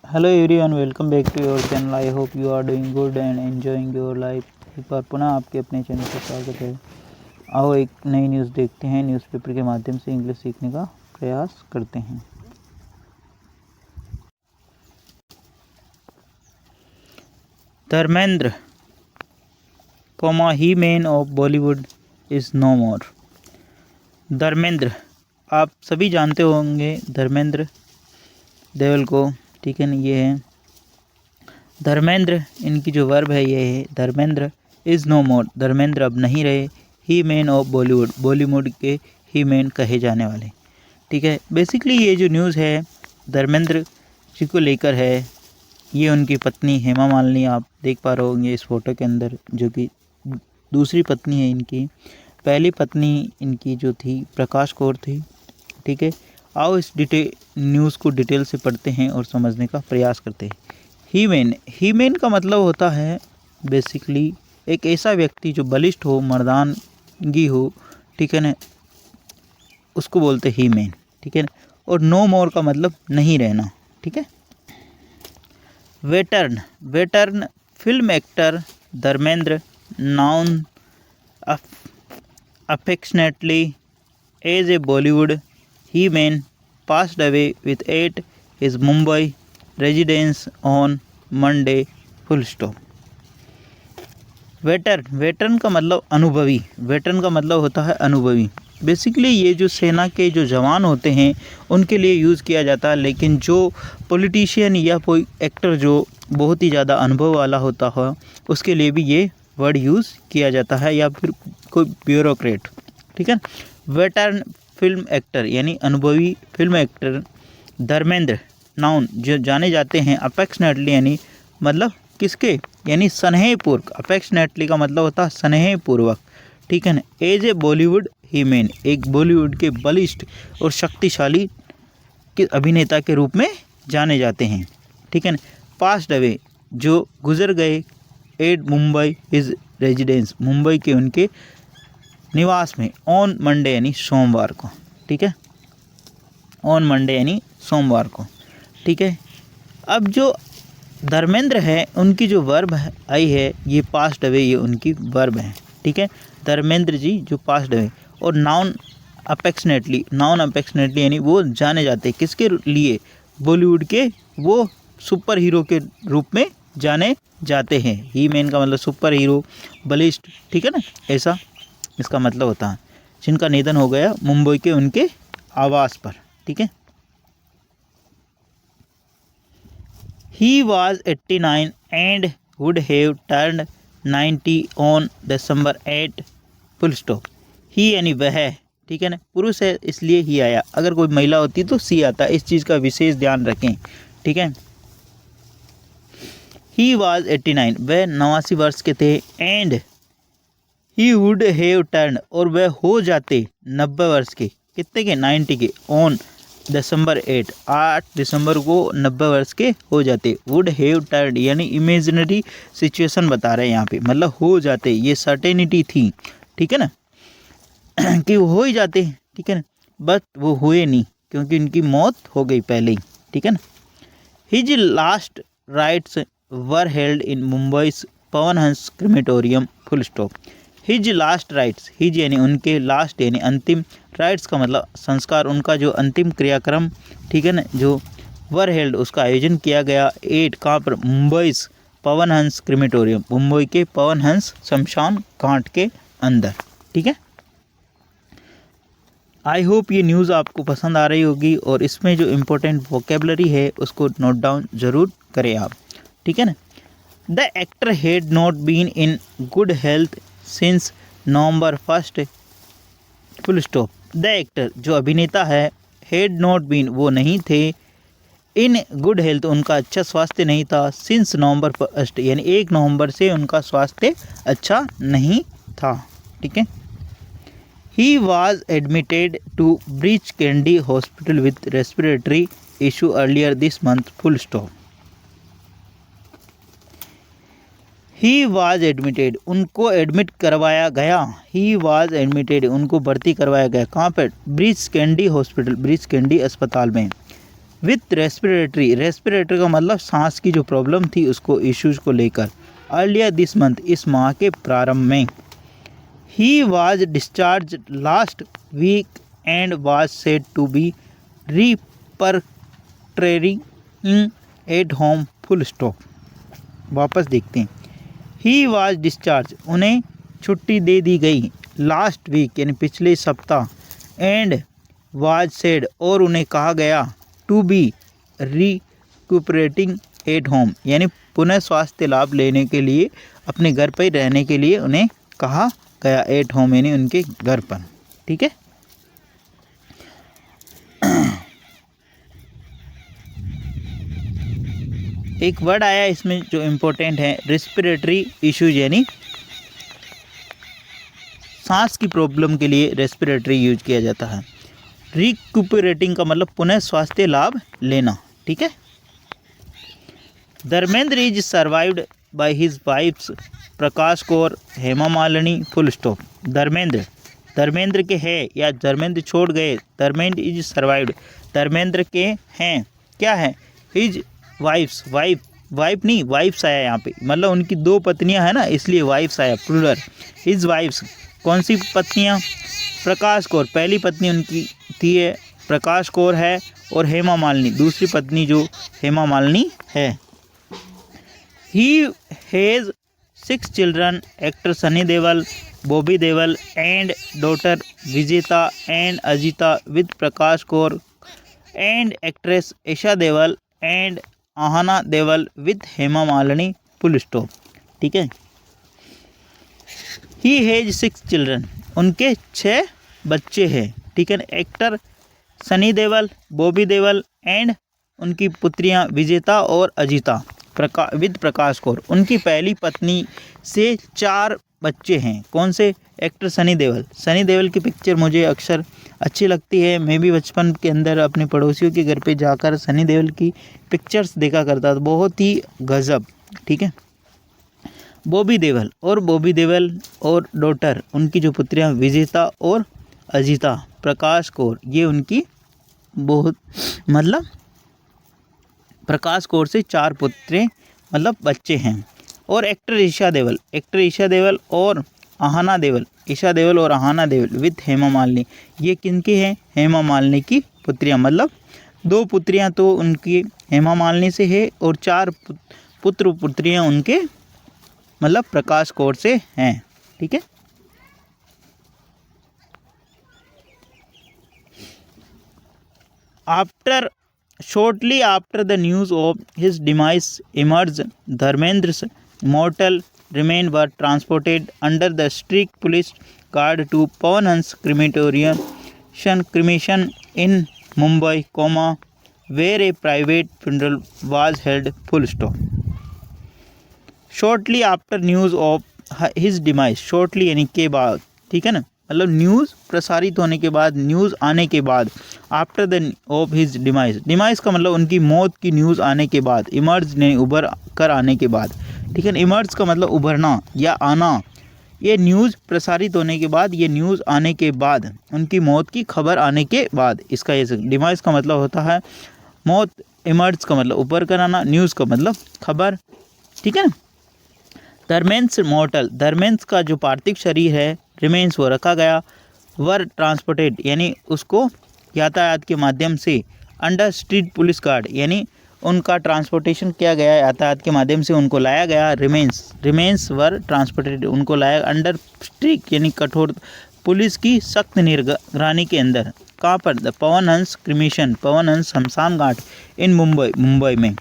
Hello everyone, welcome back to your channel. I hope you are doing good and enjoying your life. एक बार पुनः आपके अपने channel पर स्वागत है। आओ एक नई न्यूज़ देखते हैं। न्यूज़पेपर के माध्यम से इंग्लिश सीखने का प्रयास करते हैं। Dharmendra he man of Bollywood is no more. Dharmendra, आप सभी जानते होंगे धर्मेंद्र देवल को, ठीक है ना। ये है धर्मेंद्र, इनकी जो वर्ब है ये है Dharmendra is no more. Dharmendra अब नहीं रहे। ही मैन ऑफ बॉलीवुड, बॉलीवुड के ही मैन कहे जाने वाले, ठीक है। बेसिकली ये जो न्यूज़ है धर्मेंद्र जी को लेकर है। ये उनकी पत्नी हेमा मालिनी, आप देख पा रहे होंगे इस फोटो के अंदर, जो कि दूसरी पत्नी है इनकी। पहली पत्नी इनकी जो थी प्रकाश कौर थी, ठीक है। आओ इस न्यूज़ को डिटेल से पढ़ते हैं और समझने का प्रयास करते हैं। ही मैन का मतलब होता है बेसिकली एक ऐसा व्यक्ति जो बलिष्ठ हो, मर्दानगी हो, ठीक है ना, उसको बोलते ही मैन, ठीक है ना। और नो मोर का मतलब नहीं रहना, ठीक है। Veteran film actor Dharmendra, noun affectionately as a Bollywood he man, passed away with 8 his Mumbai residence on Monday, full stop। Veteran का मतलब अनुभवी, वेटरन का मतलब होता है अनुभवी। बेसिकली ये जो सेना के जो जवान होते हैं उनके लिए यूज़ किया जाता है, लेकिन जो पॉलिटिशियन या कोई एक्टर जो बहुत ही ज़्यादा अनुभव वाला होता है उसके लिए भी ये वर्ड यूज़ किया जाता है, या फिर कोई ब्यूरोक्रेट, ठीक है। वेटरन फिल्म एक्टर यानी अनुभवी फिल्म एक्टर धर्मेंद्र, नाउन जो जाने जाते हैं अफेक्शनेटली, यानी मतलब किसके, यानी स्नेहपूर्वक। अफेक्शनेटली का मतलब होता है स्नेहपूर्वक, ठीक है ना। As a Bollywood he man, एक बॉलीवुड के बलिष्ठ और शक्तिशाली के अभिनेता के रूप में जाने जाते हैं, ठीक है ना। पास्ट अवे, जो गुजर गए। At Mumbai is residence, Mumbai के उनके निवास में। ऑन मंडे यानी सोमवार को, ठीक है। ऑन मंडे यानी सोमवार को, ठीक है। अब जो धर्मेंद्र है उनकी जो वर्ब आई है ये पास्ट अवे, ये उनकी वर्ब है, ठीक है। धर्मेंद्र जी जो पास्ट अवे। और नाउन अफेक्शनेटली, यानी वो जाने जाते किसके लिए, बॉलीवुड के वो सुपर हीरो के रूप में जाने जाते हैं। ही मैन का मतलब सुपर हीरो, बलिष्ठ, ठीक है ना, ऐसा इसका मतलब होता है। जिनका निधन हो गया मुंबई के उनके आवास पर, ठीक है। He was 89 and would have turned 90 on December 8, full stop। ही यानी वह, ठीक है ना, पुरुष है इसलिए ही आया। अगर कोई महिला होती तो सी आता। इस चीज़ का विशेष ध्यान रखें, ठीक है। ही वॉज 89, वह 89 वर्ष के थे। And he would have turn, और वह हो जाते 90 वर्ष के, कितने के, 90 के। ऑन दिसंबर 8 दिसंबर को 90 वर्ष के हो जाते। वुड हैव टर्न यानी इमेजिनरी सिचुएशन बता रहे हैं यहाँ पे, मतलब हो जाते, ये सर्टेनिटी थी, ठीक है ना, कि वो हो ही जाते, ठीक है ना। बट वो हुए नहीं क्योंकि उनकी मौत हो गई पहले ही, ठीक है ना। His last rites were held in Mumbai's Pawan Hans crematorium, full stop. His last rites, his यानी उनके, लास्ट यानी अंतिम, राइट्स का मतलब संस्कार, उनका जो अंतिम क्रियाक्रम, ठीक है ना, जो वर हेल्ड उसका आयोजन किया गया। 8 कहाँ पर, मुंबई's पवन हंस क्रिमेटोरियम, मुंबई के पवन हंस शमशान घाट के अंदर, ठीक है। आई होप ये न्यूज़ आपको पसंद आ रही होगी और इसमें जो इम्पोर्टेंट वोकेबलरी है उसको नोट डाउन ज़रूर करें आप, ठीक है ना। The actor had not been in good health since November 1, full stop. The actor जो अभिनेता है, हैड नॉट बीन वो नहीं थे, इन गुड हेल्थ उनका अच्छा स्वास्थ्य नहीं था, सिंस नवंबर 1 यानी 1 नवंबर से उनका स्वास्थ्य अच्छा नहीं था, ठीक है। He was admitted to Breach Candy hospital with respiratory issue earlier this month, full stop. He was admitted, उनको एडमिट करवाया गया। ही वॉज एडमिटेड, उनको भर्ती करवाया गया। कहाँ पर, breach Candy hospital, breach candy अस्पताल में। विथ रेस्पिरेटरी का मतलब सांस की जो प्रॉब्लम थी उसको इश्यूज को लेकर। अर्लियर दिस मंथ, इस माह के प्रारंभ में। He was discharge last week and was said to be recuperating at home, full stop. वापस देखते हैं। ही वाज डिस्चार्ज, उन्हें छुट्टी दे दी गई, लास्ट वीक यानी पिछले सप्ताह, एंड वाज सेड और उन्हें कहा गया, to be recuperating at home यानी पुनः स्वास्थ्य लाभ लेने के लिए अपने घर पर रहने के लिए उन्हें कहा गया, एट होम यानी उनके घर पर। ठीक है। एक वर्ड आया इसमें जो इम्पोर्टेंट है, रेस्पिरेटरी इश्यूज यानी सांस की प्रॉब्लम के लिए रेस्पिरेटरी यूज किया जाता है। रिक्यूपरेटिंग का मतलब पुनः स्वास्थ्य लाभ लेना। ठीक है। Dharmendra is survived by his wives Prakash Kaur, Hema Malini, full stop. Dharmendra के है या धर्मेंद्र छोड़ गए, धर्मेंद्र इज सर्वाइव्ड, धर्मेंद्र के हैं, क्या है, हिज वाइफ्स, वाइफ नहीं वाइफ्स आया यहाँ पे, मतलब उनकी दो पत्नियां हैं ना, इसलिए वाइफ्स आया प्लूरल। हिज वाइफ्स, कौन सी पत्नियां, प्रकाश कौर पहली पत्नी उनकी थी है प्रकाश कौर है, और हेमा मालिनी दूसरी पत्नी जो हेमा मालिनी है। He has 6 children, actor Sunny Deol, Bobby Deol and daughter Vijeta and Ajeeta with Prakash Kaur and actress Esha Deol and Ahana Deol with Hema Malini, full stop. ठीक है। ही हैज 6 children, उनके 6 बच्चे हैं। ठीक है। एक्टर सनी देओल, बॉबी देओल एंड उनकी पुत्रियां विजेता और अजिता विद प्रकाश कौर, उनकी पहली पत्नी से 4 बच्चे हैं। कौन से, एक्टर सनी देओल की पिक्चर मुझे अक्सर अच्छी लगती है। मैं भी बचपन के अंदर अपने पड़ोसियों के घर पे जाकर सनी देओल की पिक्चर्स देखा करता था, बहुत ही गजब। ठीक है। बॉबी देओल और डॉटर उनकी जो पुत्रियां विजेता और अजिता प्रकाश कौर, ये उनकी बहुत मतलब प्रकाश कौर से 4 पुत्रे मतलब बच्चे हैं। और एक्टर ईशा देओल और आहना देओल, ईशा देओल और आहना देओल विद हेमा मालिनी, ये किनके हैं, हेमा मालिनी की पुत्रियां, मतलब 2 पुत्रियां तो उनकी हेमा मालिनी से है और 4 पुत्र पुत्रियां उनके मतलब प्रकाश कौर से हैं। ठीक है। Shortly after the news of his demise emerged, Dharmendra's mortal remains were transported under the strict police guard to Pawan Hans cremation in Mumbai, where a private funeral was held, full stop. Shortly after news of his demise, shortly यानी के बाद, ठीक है ना, मतलब news प्रसारित होने के बाद, न्यूज़ आने के बाद, after the of his demise का मतलब उनकी मौत की न्यूज़ आने के बाद, इमर्ज ने उभर कर आने के बाद। ठीक है। इमर्ज का मतलब उभरना या आना, ये न्यूज़ प्रसारित होने के बाद, ये न्यूज़ आने के बाद, उनकी मौत की खबर आने के बाद, इसका ये डिमाइज का मतलब होता है मौत, इमर्ज का मतलब उभर कर आना, न्यूज़ का मतलब खबर। ठीक है ना। धर्मेंद्र का जो पार्थिव शरीर है, रिमेन्स वो रखा गया, वर ट्रांसपोर्टेड यानी उसको यातायात के माध्यम से, अंडर स्ट्रीट पुलिस गार्ड यानी उनका ट्रांसपोर्टेशन किया गया, यातायात के माध्यम से उनको लाया गया। रिमेन्स वर ट्रांसपोर्टेड, उनको लाया अंडर स्ट्रिक्ट यानी कठोर पुलिस की सख्त निगरानी के अंदर। कहाँ पर, द पवन हंस क्रिमेशन, पवन हंस शमशान घाट इन मुंबई में।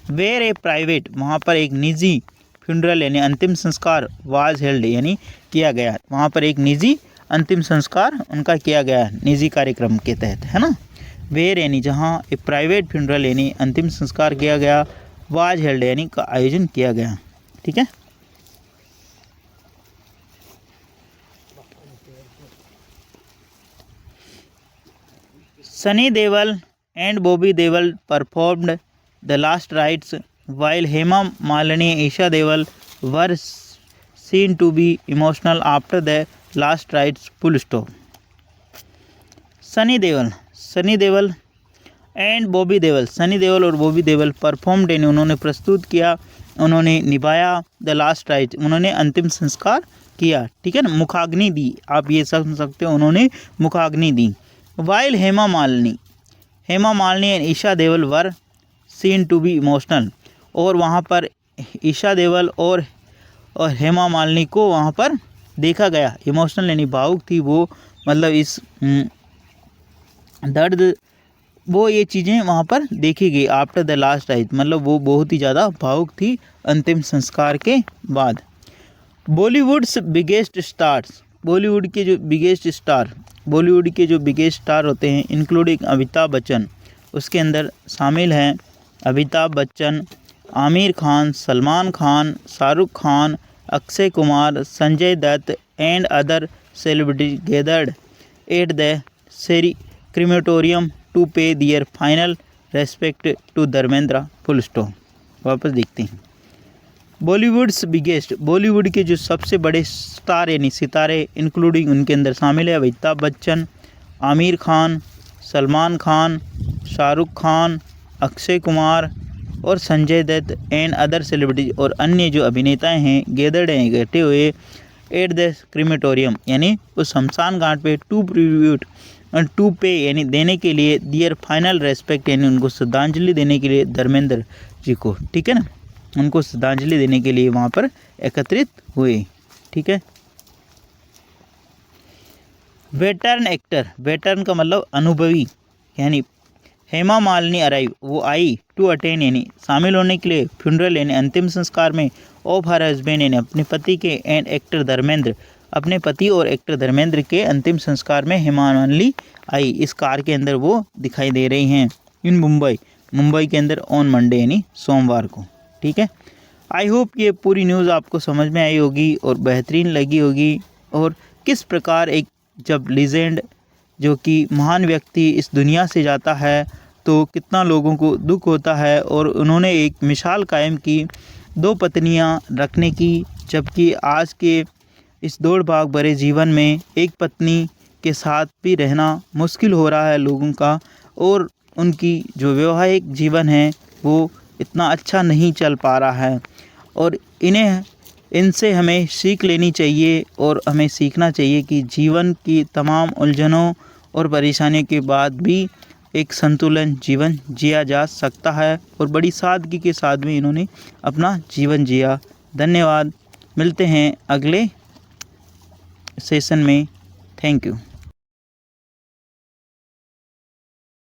वेयर ए प्राइवेट, वहाँ पर एक निजी, फ्यूनरल यानी अंतिम संस्कार, वाज हेल्ड यानी किया गया, वहाँ पर एक निजी अंतिम संस्कार उनका किया गया निजी कार्यक्रम के तहत, है ना। वेयर यानी जहाँ, ए प्राइवेट फ्यूनरल यानी अंतिम संस्कार किया गया, वाज हेल्ड यानी का आयोजन किया गया। ठीक है। Sunny Deol and Bobby Deol performed the last rites while Hema Malini and Isha Deol were seen to be emotional after the last rites, full stop. Sunny Deol and Bobby Deol, Sunny Deol और बॉबी देओल परफॉर्म्ड यानी उन्होंने प्रस्तुत किया, उन्होंने निभाया द लास्ट राइट, उन्होंने अंतिम संस्कार किया, ठीक है ना, मुखाग्नि दी, आप ये समझ सकते हो, उन्होंने मुखाग्नि दी। While Hema Malini and Esha Deol were seen to be emotional, और वहाँ पर ईशा देओल और हेमा मालिनी को वहाँ पर देखा गया, इमोशनल यानी भावुक थी वो, मतलब इस दर्द, वो ये चीज़ें वहाँ पर देखी गई आफ्टर द लास्ट राइट, मतलब वो बहुत ही ज़्यादा भावुक थी अंतिम संस्कार के बाद। बॉलीवुड्स बिगेस्ट स्टार्स, बॉलीवुड के जो बिगेस्ट स्टार होते हैं इंक्लूडिंग अमिताभ बच्चन, उसके अंदर शामिल हैं Amitabh Bachchan, Aamir Khan, Salman Khan, Shahrukh Khan, Akshay Kumar, Sanjay Dutt and other celebrity gathered at the crematorium to pay their final respect to Dharmendra. Full stop. वापस देखते हैं। बॉलीवुड्स बिगेस्ट, बॉलीवुड के जो सबसे बड़े स्टार यानी सितारे इंक्लूडिंग उनके अंदर शामिल है अमिताभ बच्चन, आमिर खान, सलमान खान, शाहरुख खान, अक्षय कुमार और Sanjay Dutt and other celebrity, और अन्य जो अभिनेताएं हैं गैदर्ड हैं, इकट्ठे हुए एट द क्रीमेटोरियम यानी उस शमशान घाट पे टू पे यानी देने के लिए, दियर फाइनल रेस्पेक्ट यानी उनको श्रद्धांजलि देने के लिए धर्मेंद्र जी को, ठीक है ना, उनको श्रद्धांजलि देने के लिए वहाँ पर एकत्रित हुए, ठीक है। वेटर्न एक्टर, वेटर्न का मतलब अनुभवी, यानी हेमा मालिनी अराइव, वो आई टू अटेन यानी शामिल होने के लिए, फ्यूनरल यानी अंतिम संस्कार में, ऑफ हर हस्बैंड यानी अपने पति के, एंड एक्टर धर्मेंद्र, अपने पति और एक्टर धर्मेंद्र के अंतिम संस्कार में हेमा मालिनी आई, इस कार के अंदर वो दिखाई दे रही हैं इन मुंबई के अंदर ऑन मंडे यानी सोमवार को, ठीक है। आई होप ये पूरी न्यूज़ आपको समझ में आई होगी और बेहतरीन लगी होगी, और किस प्रकार एक जब लीजेंड जो कि महान व्यक्ति इस दुनिया से जाता है तो कितना लोगों को दुख होता है, और उन्होंने एक मिसाल कायम की 2 पत्नियां रखने की, जबकि आज के इस दौड़ भाग भरे जीवन में एक पत्नी के साथ भी रहना मुश्किल हो रहा है लोगों का, और उनकी जो वैवाहिक जीवन है वो इतना अच्छा नहीं चल पा रहा है, और इनसे हमें सीख लेनी चाहिए, और हमें सीखना चाहिए कि जीवन की तमाम उलझनों और परेशानियों के बाद भी एक संतुलन जीवन जिया जा सकता है, और बड़ी सादगी के साथ में इन्होंने अपना जीवन जिया। धन्यवाद, मिलते हैं अगले सेशन में। Thank you.